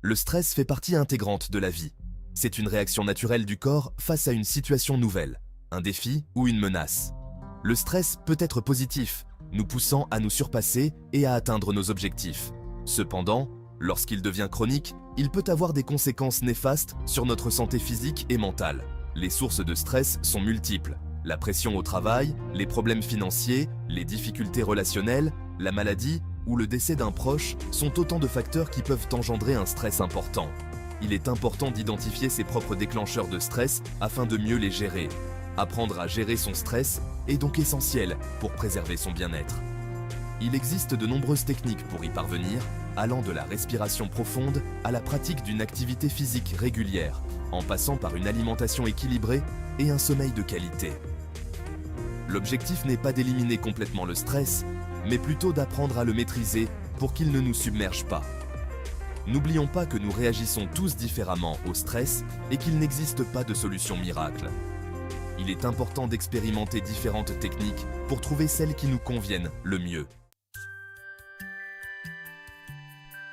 Le stress fait partie intégrante de la vie. C'est une réaction naturelle du corps face à une situation nouvelle, un défi ou une menace. Le stress peut être positif, nous poussant à nous surpasser et à atteindre nos objectifs. Cependant, lorsqu'il devient chronique, il peut avoir des conséquences néfastes sur notre santé physique et mentale. Les sources de stress sont multiples. La pression au travail, les problèmes financiers, les difficultés relationnelles, la maladie ou le décès d'un proche sont autant de facteurs qui peuvent engendrer un stress important. Il est important d'identifier ses propres déclencheurs de stress afin de mieux les gérer. Apprendre à gérer son stress est donc essentiel pour préserver son bien-être. Il existe de nombreuses techniques pour y parvenir, allant de la respiration profonde à la pratique d'une activité physique régulière, en passant par une alimentation équilibrée et un sommeil de qualité. L'objectif n'est pas d'éliminer complètement le stress, mais plutôt d'apprendre à le maîtriser pour qu'il ne nous submerge pas. N'oublions pas que nous réagissons tous différemment au stress et qu'il n'existe pas de solution miracle. Il est important d'expérimenter différentes techniques pour trouver celles qui nous conviennent le mieux.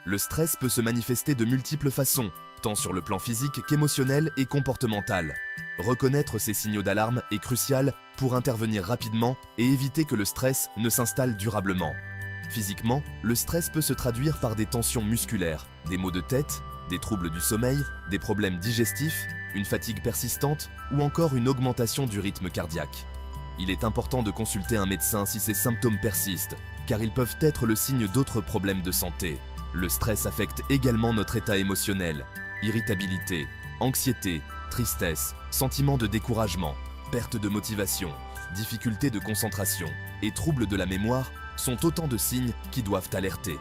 Le stress peut se manifester de multiples façons, tant sur le plan physique qu'émotionnel et comportemental. Reconnaître ces signaux d'alarme est crucial pour intervenir rapidement et éviter que le stress ne s'installe durablement. Physiquement, le stress peut se traduire par des tensions musculaires, des maux de tête, des troubles du sommeil, des problèmes digestifs, une fatigue persistante ou encore une augmentation du rythme cardiaque. Il est important de consulter un médecin si ces symptômes persistent, car ils peuvent être le signe d'autres problèmes de santé. Le stress affecte également notre état émotionnel. Irritabilité, anxiété, tristesse, sentiment de découragement, perte de motivation, difficulté de concentration et troubles de la mémoire sont autant de signes qui doivent alerter.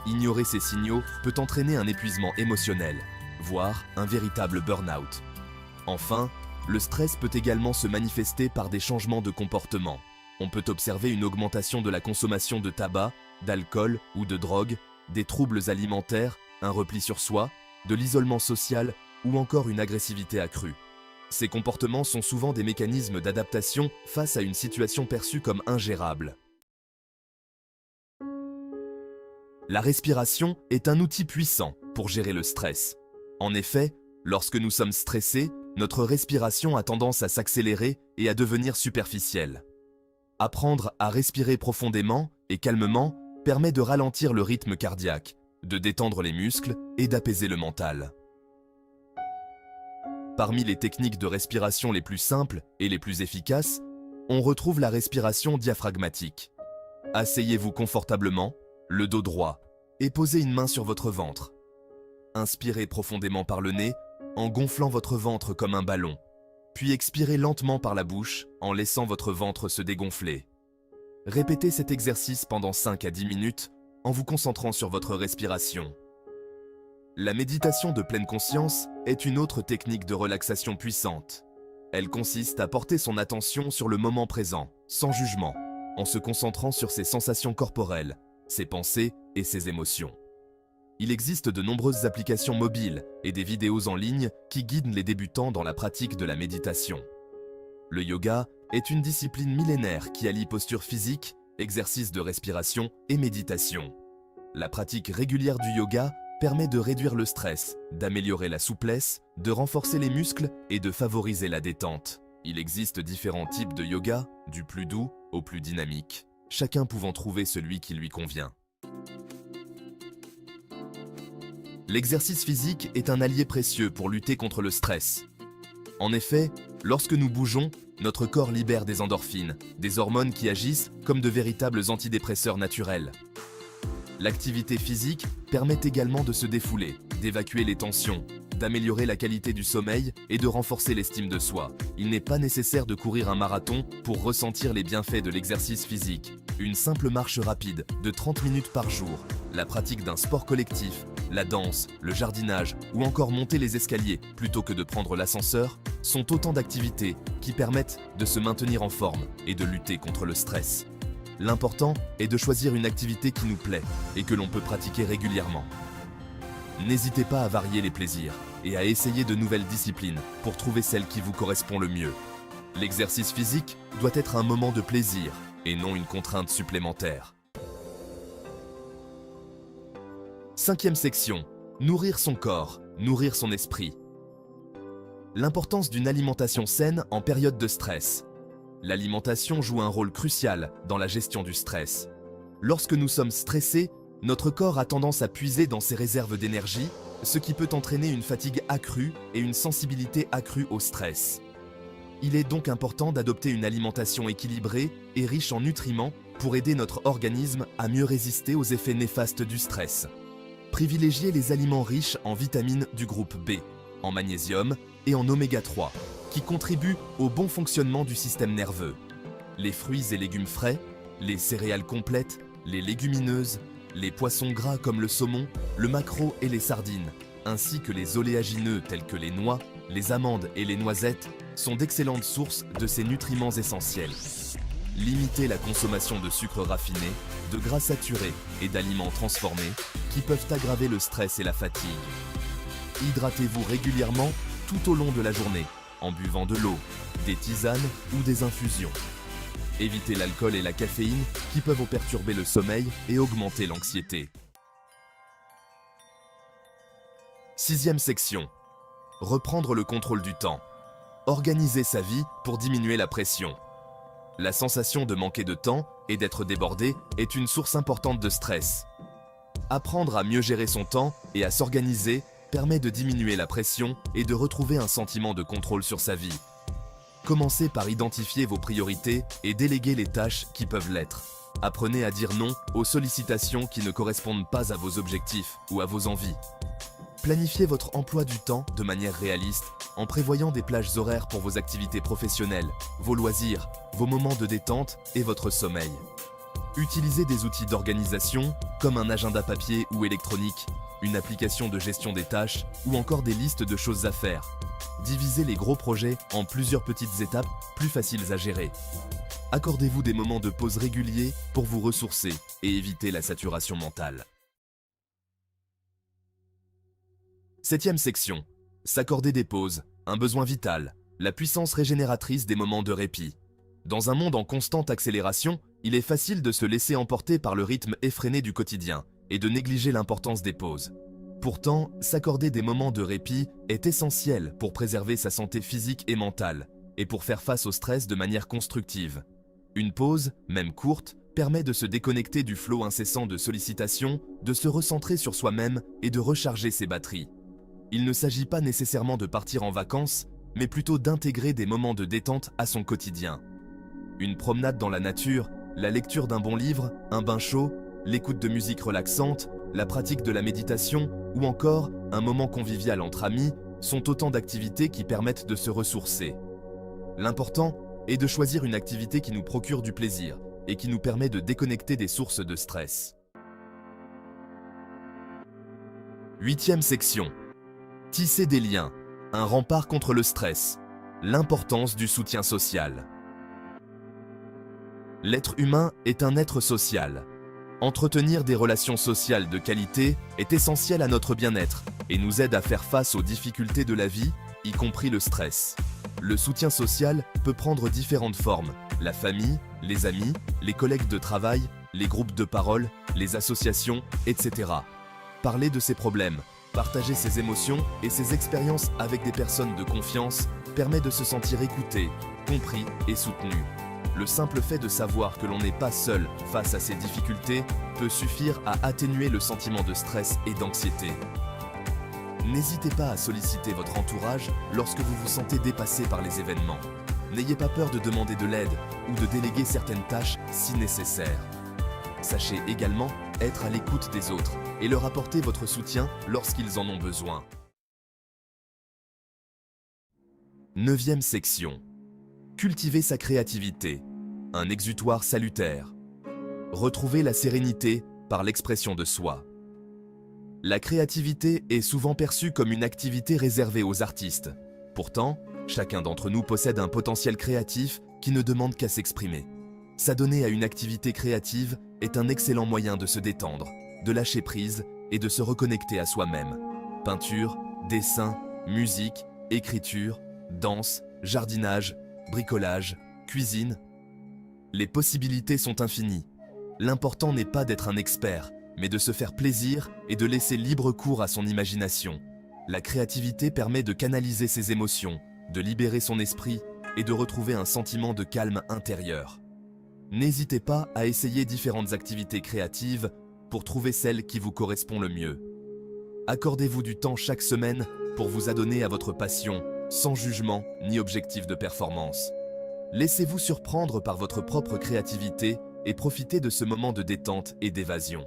Ignorer ces signaux peut entraîner un épuisement émotionnel, voire un véritable burn-out. Enfin, le stress peut également se manifester par des changements de comportement. On peut observer une augmentation de la consommation de tabac, d'alcool ou de drogue, des troubles alimentaires, un repli sur soi, de l'isolement social ou encore une agressivité accrue. Ces comportements sont souvent des mécanismes d'adaptation face à une situation perçue comme ingérable. La respiration est un outil puissant pour gérer le stress. En effet, lorsque nous sommes stressés, notre respiration a tendance à s'accélérer et à devenir superficielle. Apprendre à respirer profondément et calmement permet de ralentir le rythme cardiaque, de détendre les muscles et d'apaiser le mental. Parmi les techniques de respiration les plus simples et les plus efficaces, on retrouve la respiration diaphragmatique. Asseyez-vous confortablement, le dos droit, et posez une main sur votre ventre. Inspirez profondément par le nez en gonflant votre ventre comme un ballon, puis expirez lentement par la bouche en laissant votre ventre se dégonfler. Répétez cet exercice pendant 5 à 10 minutes en vous concentrant sur votre respiration. La méditation de pleine conscience est une autre technique de relaxation puissante. Elle consiste à porter son attention sur le moment présent, sans jugement, en se concentrant sur ses sensations corporelles, ses pensées et ses émotions. Il existe de nombreuses applications mobiles et des vidéos en ligne qui guident les débutants dans la pratique de la méditation. Le yoga est une discipline millénaire qui allie posture physique, exercice de respiration et méditation. La pratique régulière du yoga permet de réduire le stress, d'améliorer la souplesse, de renforcer les muscles et de favoriser la détente. Il existe différents types de yoga, du plus doux au plus dynamique, chacun pouvant trouver celui qui lui convient. L'exercice physique est un allié précieux pour lutter contre le stress. En effet, lorsque nous bougeons, notre corps libère des endorphines, des hormones qui agissent comme de véritables antidépresseurs naturels. L'activité physique permet également de se défouler, d'évacuer les tensions, d'améliorer la qualité du sommeil et de renforcer l'estime de soi. Il n'est pas nécessaire de courir un marathon pour ressentir les bienfaits de l'exercice physique. Une simple marche rapide de 30 minutes par jour, la pratique d'un sport collectif, la danse, le jardinage ou encore monter les escaliers plutôt que de prendre l'ascenseur sont autant d'activités qui permettent de se maintenir en forme et de lutter contre le stress. L'important est de choisir une activité qui nous plaît et que l'on peut pratiquer régulièrement. N'hésitez pas à varier les plaisirs et à essayer de nouvelles disciplines pour trouver celle qui vous correspond le mieux. L'exercice physique doit être un moment de plaisir et non une contrainte supplémentaire. Cinquième section, Nourrir son corps, nourrir son esprit. L'importance d'une alimentation saine en période de stress. L'alimentation joue un rôle crucial dans la gestion du stress. Lorsque nous sommes stressés, notre corps a tendance à puiser dans ses réserves d'énergie, ce qui peut entraîner une fatigue accrue et une sensibilité accrue au stress. Il est donc important d'adopter une alimentation équilibrée et riche en nutriments pour aider notre organisme à mieux résister aux effets néfastes du stress. Privilégiez les aliments riches en vitamines du groupe B, en magnésium et en oméga 3, qui contribuent au bon fonctionnement du système nerveux. Les fruits et légumes frais, les céréales complètes, les légumineuses, les poissons gras comme le saumon, le maquereau et les sardines, ainsi que les oléagineux tels que les noix, les amandes et les noisettes, sont d'excellentes sources de ces nutriments essentiels. Limitez la consommation de sucre raffiné, de gras saturés et d'aliments transformés qui peuvent aggraver le stress et la fatigue. Hydratez-vous régulièrement tout au long de la journée, en buvant de l'eau, des tisanes ou des infusions. Évitez l'alcool et la caféine qui peuvent perturber le sommeil et augmenter l'anxiété. 6e section. Reprendre le contrôle du temps. Organiser sa vie pour diminuer la pression. La sensation de manquer de temps et d'être débordé est une source importante de stress. Apprendre à mieux gérer son temps et à s'organiser permet de diminuer la pression et de retrouver un sentiment de contrôle sur sa vie. Commencez par identifier vos priorités et déléguer les tâches qui peuvent l'être. Apprenez à dire non aux sollicitations qui ne correspondent pas à vos objectifs ou à vos envies. Planifiez votre emploi du temps de manière réaliste en prévoyant des plages horaires pour vos activités professionnelles, vos loisirs, vos moments de détente et votre sommeil. Utilisez des outils d'organisation comme un agenda papier ou électronique, une application de gestion des tâches ou encore des listes de choses à faire. Divisez les gros projets en plusieurs petites étapes plus faciles à gérer. Accordez-vous des moments de pause réguliers pour vous ressourcer et éviter la saturation mentale. 7e section. S'accorder des pauses, un besoin vital, la puissance régénératrice des moments de répit. Dans un monde en constante accélération, il est facile de se laisser emporter par le rythme effréné du quotidien et de négliger l'importance des pauses. Pourtant, s'accorder des moments de répit est essentiel pour préserver sa santé physique et mentale et pour faire face au stress de manière constructive. Une pause, même courte, permet de se déconnecter du flot incessant de sollicitations, de se recentrer sur soi-même et de recharger ses batteries. Il ne s'agit pas nécessairement de partir en vacances, mais plutôt d'intégrer des moments de détente à son quotidien. Une promenade dans la nature, la lecture d'un bon livre, un bain chaud, l'écoute de musique relaxante, la pratique de la méditation ou encore un moment convivial entre amis sont autant d'activités qui permettent de se ressourcer. L'important est de choisir une activité qui nous procure du plaisir et qui nous permet de déconnecter des sources de stress. 8e section. Tisser des liens, un rempart contre le stress. L'importance du soutien social. L'être humain est un être social. Entretenir des relations sociales de qualité est essentiel à notre bien-être et nous aide à faire face aux difficultés de la vie, y compris le stress. Le soutien social peut prendre différentes formes: la famille, les amis, les collègues de travail, les groupes de parole, les associations, etc. Parler de ses problèmes, partager ses émotions et ses expériences avec des personnes de confiance permet de se sentir écouté, compris et soutenu. Le simple fait de savoir que l'on n'est pas seul face à ces difficultés peut suffire à atténuer le sentiment de stress et d'anxiété. N'hésitez pas à solliciter votre entourage lorsque vous vous sentez dépassé par les événements. N'ayez pas peur de demander de l'aide ou de déléguer certaines tâches si nécessaire. Sachez également être à l'écoute des autres et leur apporter votre soutien lorsqu'ils en ont besoin. 9e section. Cultiver sa créativité, un exutoire salutaire. Retrouver la sérénité par l'expression de soi. La créativité est souvent perçue comme une activité réservée aux artistes. Pourtant, chacun d'entre nous possède un potentiel créatif qui ne demande qu'à s'exprimer. S'adonner à une activité créative est un excellent moyen de se détendre, de lâcher prise et de se reconnecter à soi-même. Peinture, dessin, musique, écriture, danse, jardinage, bricolage, cuisine. Les possibilités sont infinies. L'important n'est pas d'être un expert, mais de se faire plaisir et de laisser libre cours à son imagination. La créativité permet de canaliser ses émotions, de libérer son esprit et de retrouver un sentiment de calme intérieur. N'hésitez pas à essayer différentes activités créatives pour trouver celle qui vous correspond le mieux. Accordez-vous du temps chaque semaine pour vous adonner à votre passion, sans jugement ni objectif de performance. Laissez-vous surprendre par votre propre créativité et profitez de ce moment de détente et d'évasion.